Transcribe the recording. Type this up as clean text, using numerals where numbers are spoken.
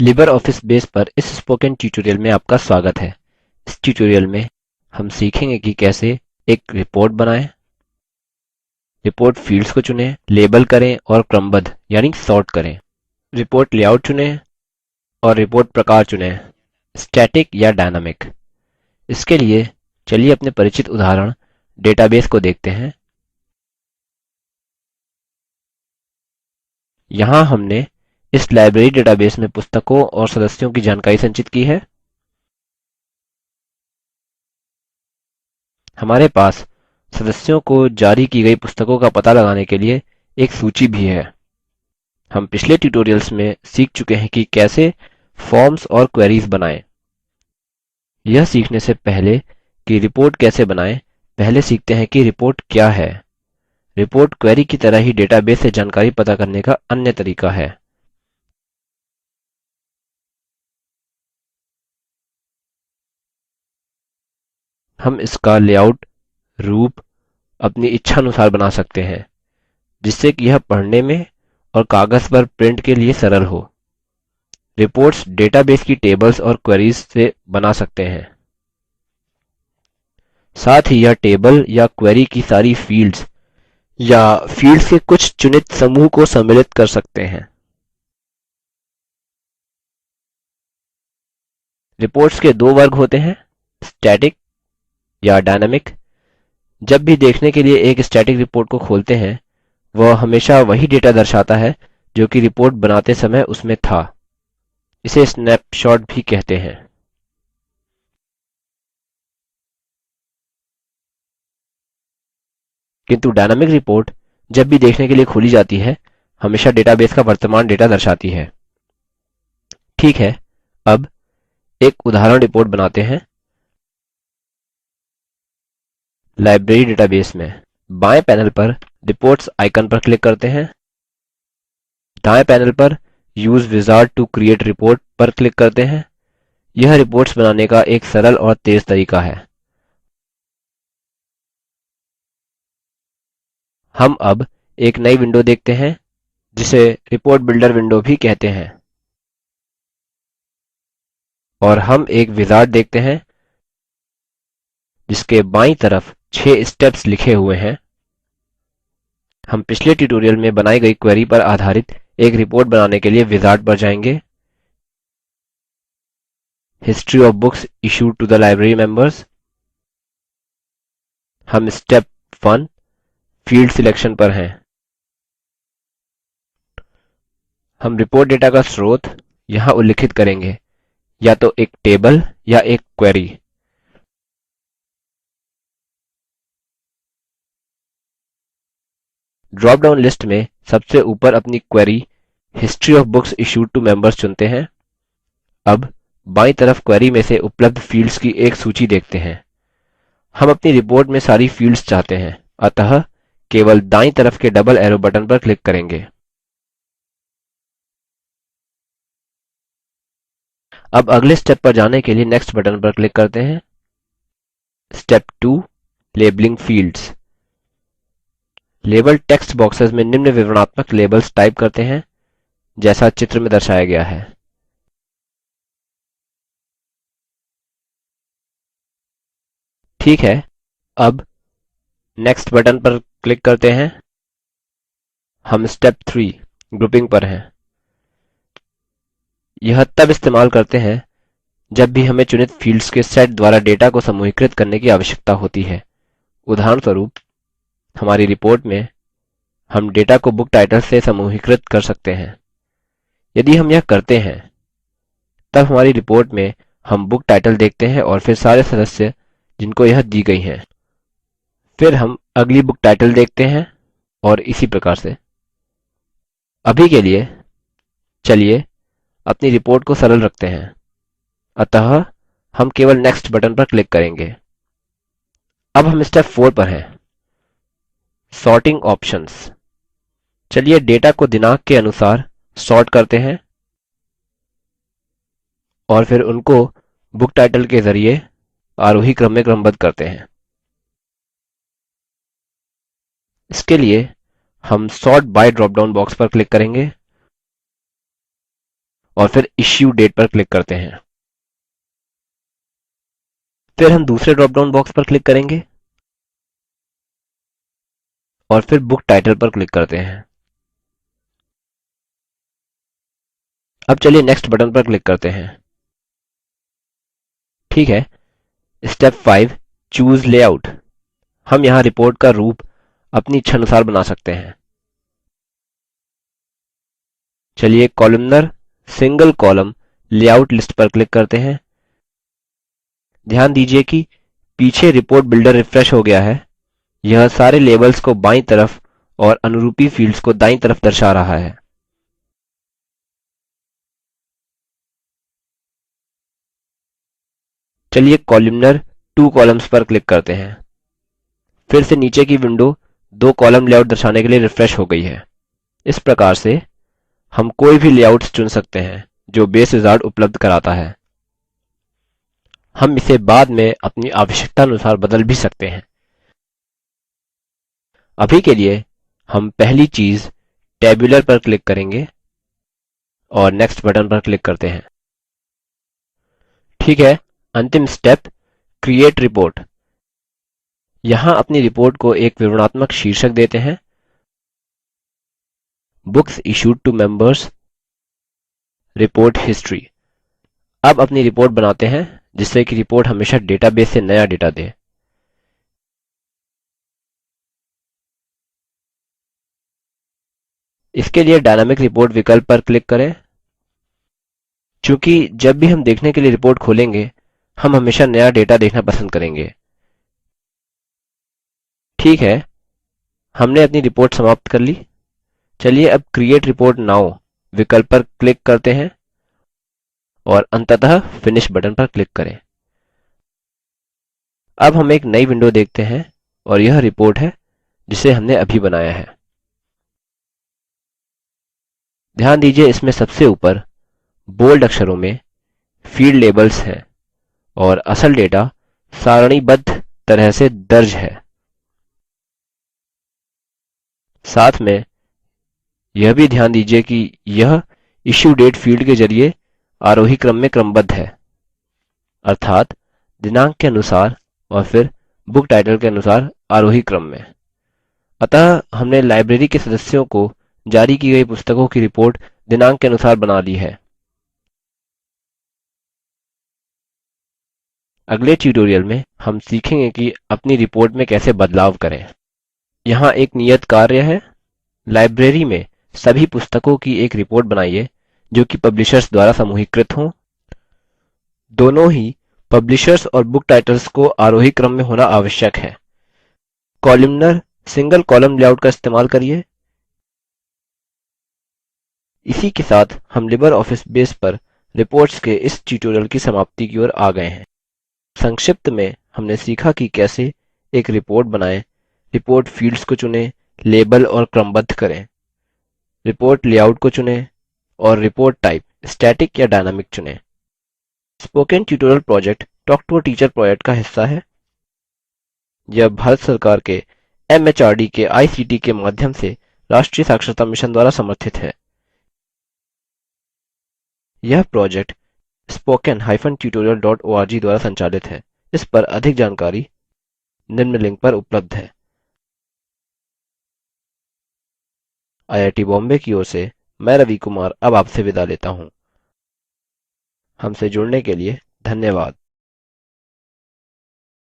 Libre office base पर इस spoken tutorial में आपका स्वागत है। इस ट्यूटोरियल में हम सीखेंगे कि कैसे एक रिपोर्ट बनाएं, रिपोर्ट फील्ड्स को चुनें, लेबल करें और क्रमबद्ध यानी सॉर्ट करें, रिपोर्ट लेआउट चुनें और रिपोर्ट प्रकार चुनें, स्टैटिक या डायनामिक। इसके लिए चलिए अपने परिचित उदाहरण डेटाबेस को देखते हैं। यहाँ हमने इस लाइब्रेरी डेटाबेस में पुस्तकों और सदस्यों की जानकारी संचित की है। हमारे पास सदस्यों को जारी की गई पुस्तकों का पता लगाने के लिए एक सूची भी है। हम पिछले ट्यूटोरियल्स में सीख चुके हैं कि कैसे फॉर्म्स और क्वेरीज बनाएं। यह सीखने से पहले कि रिपोर्ट कैसे बनाएं, पहले सीखते हैं कि रिपोर्ट क्या है। रिपोर्ट क्वेरी की तरह ही डेटाबेस से जानकारी पता करने का अन्य तरीका है। हम इसका लेआउट, रूप अपनी इच्छानुसार बना सकते हैं, जिससे कि यह पढ़ने में और कागज पर प्रिंट के लिए सरल हो। रिपोर्ट्स डेटाबेस की टेबल्स और क्वेरीज से बना सकते हैं। साथ ही यह टेबल या क्वेरी की सारी फील्ड्स या फील्ड्स के कुछ चुनित समूह को सम्मिलित कर सकते हैं। रिपोर्ट्स के दो वर्ग होते हैं, स्टैटिक या डायनामिक। जब भी देखने के लिए एक स्टैटिक रिपोर्ट को खोलते हैं, वह हमेशा वही डेटा दर्शाता है जो कि रिपोर्ट बनाते समय उसमें था। इसे स्नैपशॉट भी कहते हैं। किंतु डायनामिक रिपोर्ट जब भी देखने के लिए खोली जाती है, हमेशा डेटाबेस का वर्तमान डेटा दर्शाती है। ठीक है, अब एक उदाहरण रिपोर्ट बनाते हैं। लाइब्रेरी डेटाबेस में बाएं पैनल पर रिपोर्ट्स आइकन पर क्लिक करते हैं। दाएं पैनल पर use wizard to create report पर क्लिक करते हैं। यह रिपोर्ट्स बनाने का एक सरल और तेज तरीका है। हम अब एक नई विंडो देखते हैं, जिसे रिपोर्ट बिल्डर विंडो भी कहते हैं। और हम एक विजार्ड देखते हैं जिसके बायीं तरफ 6 स्टेप्स लिखे हुए हैं। हम पिछले ट्यूटोरियल में बनाई गई क्वेरी पर आधारित एक रिपोर्ट बनाने के लिए विजार्ड पर जाएंगे। History of books issued to the library members. हम स्टेप 1 फील्ड सिलेक्शन पर हैं। हम रिपोर्ट डेटा का स्रोत यहाँ उल्लिखित करेंगे, या तो एक टेबल या एक क्वेरी। ड्रॉप डाउन लिस्ट में सबसे ऊपर अपनी query history of books issued to members चुनते हैं। अब बायीं तरफ क्वेरी में से उपलब्ध फील्ड्स की एक सूची देखते हैं। हम अपनी रिपोर्ट में सारी फील्ड्स चाहते हैं, अतः केवल दायीं तरफ के डबल एरो बटन पर क्लिक करेंगे। अब अगले स्टेप पर जाने के लिए नेक्स्ट बटन पर क्लिक करते हैं। Step 2 labelling fields. Label text boxes में निम्न विवरणात्मक लेबल्स टाइप करते हैं, जैसा चित्र में दर्शाया गया है। ठीक है, अब नेक्स्ट बटन पर क्लिक करते हैं। हम स्टेप 3 ग्रुपिंग पर हैं। यह तब इस्तेमाल करते हैं जब भी हमें चुनित फील्ड्स के सेट द्वारा डेटा को समूहीकृत करने की आवश्यकता होती है। उदाहरणस्वरूप, हमारी रिपोर्ट में हम डेटा को बुक टाइटल से समूहीकृत कर सकते हैं। यदि हम यह करते हैं, तब हमारी रिपोर्ट में हम बुक टाइटल देखते हैं और फिर सारे सदस्य जिनको यह दी गई हैं। फिर हम अगली बुक टाइटल देखते हैं और इसी प्रकार से। अभी के लिए चलिए अपनी रिपोर्ट को सरल रखते हैं, अतः हम केवल नेक्स्ट बटन पर क्लिक करेंगे। अब हम स्टेप 4 पर हैं, सॉर्टिंग ऑप्शंस। चलिए डेटा को दिनांक के अनुसार सॉर्ट करते हैं और फिर उनको बुक टाइटल के जरिए आरोही क्रम में क्रमबद्ध करते हैं। इसके लिए हम sort by drop down box पर क्लिक करेंगे और फिर इश्यू डेट पर क्लिक करते हैं। फिर हम दूसरे ड्रॉप डाउन बॉक्स पर क्लिक करेंगे और फिर बुक टाइटल पर क्लिक करते हैं। अब चलिए नेक्स्ट बटन पर क्लिक करते हैं। ठीक है, स्टेप 5 चूज लेआउट। हम यहाँ रिपोर्ट का रूप अपनी इच्छानुसार बना सकते हैं। चलिए columnar single column layout list पर क्लिक करते हैं। ध्यान दीजिए कि पीछे रिपोर्ट बिल्डर रिफ्रेश हो गया है। यह सारे लेबल्स को बाईं तरफ और अनुरूपी फील्ड्स को दाईं तरफ दर्शा रहा है। चलिए कॉलमनर 2 कॉलम्स पर क्लिक करते हैं। फिर से नीचे की विंडो 2 कॉलम लेआउट दर्शाने के लिए रिफ्रेश हो गई है। इस प्रकार से हम कोई भी लेआउट्स चुन सकते हैं जो बेस विजार्ड उपलब्ध कराता है। हम इसे बाद में अपनी आवश्यकता अनुसार बदल भी सकते हैं। अभी के लिए हम पहली चीज़ टेबुलर पर क्लिक करेंगे और नेक्स्ट बटन पर क्लिक करते हैं। ठीक है, अंतिम स्टेप क्रिएट रिपोर्ट। यहाँ अपनी रिपोर्ट को एक विवरणात्मक शीर्षक देते हैं, books issued to members, report history. अब अपनी रिपोर्ट बनाते हैं जिससे कि रिपोर्ट हमेशा डेटाबेस से नया डेटा दे। इसके लिए डायनामिक रिपोर्ट विकल्प पर क्लिक करें। चूँकि जब भी हम देखने के लिए रिपोर्ट खोलेंगे हम हमेशा नया डेटा देखना पसंद करेंगे। ठीक है, हमने अपनी रिपोर्ट समाप्त कर ली। चलिए अब क्रिएट रिपोर्ट नाउ विकल्प पर क्लिक करते हैं और अंततः फिनिश बटन पर क्लिक करें। अब हम एक नई विंडो देखते हैं और यह रिपोर्ट है जिसे हमने अभी बनाया है। ध्यान दीजिए इसमें सबसे ऊपर बोल्ड अक्षरों में फील्ड लेबल्स हैं और असल डेटा सारणीबद्ध तरह से दर्ज है। साथ में यह भी ध्यान दीजिए कि यह इश्यू डेट फील्ड के जरिए आरोही क्रम में क्रमबद्ध है, अर्थात दिनांक के अनुसार और फिर बुक टाइटल के अनुसार आरोही क्रम में। अतः हमने लाइब्रेरी के सदस्यों को जारी की गई पुस्तकों की रिपोर्ट दिनांक के अनुसार बना ली है। अगले ट्यूटोरियल में हम सीखेंगे कि अपनी रिपोर्ट में कैसे बदलाव करें। यहाँ एक नियत कार्य है, लाइब्रेरी में सभी पुस्तकों की एक रिपोर्ट बनाइए जो कि पब्लिशर्स द्वारा समूहीकृत हों। दोनों ही पब्लिशर्स और बुक टाइटल्स को आरोही क्रम में होना आवश्यक है। कॉलमनर सिंगल कॉलम लेआउट का इस्तेमाल करिए। इसी के साथ हम लिबर ऑफिस बेस पर रिपोर्ट्स के इस ट्यूटोरियल की समाप्ति की ओर आ गए हैं। संक्षिप्त में हमने सीखा कि कैसे एक रिपोर्ट बनाएं, रिपोर्ट फील्ड्स को चुनें, लेबल और क्रमबद्ध करें, रिपोर्ट लेआउट को चुनें और रिपोर्ट टाइप स्टैटिक या डायनामिक चुनें। Spoken tutorial project talk to a teacher project का हिस्सा है। यह भारत सरकार के MHRD के ICT के माध्यम से राष्ट्रीय साक्षरता मिशन द्वारा समर्थित है। यह प्रोजेक्ट spoken-tutorial.org द्वारा संचालित है। इस पर अधिक जानकारी निम्न लिंक पर उपलब्ध है। IIT बॉम्बे की ओर से मैं रवि कुमार अब आपसे विदा लेता हूँ। हमसे जुड़ने के लिए धन्यवाद।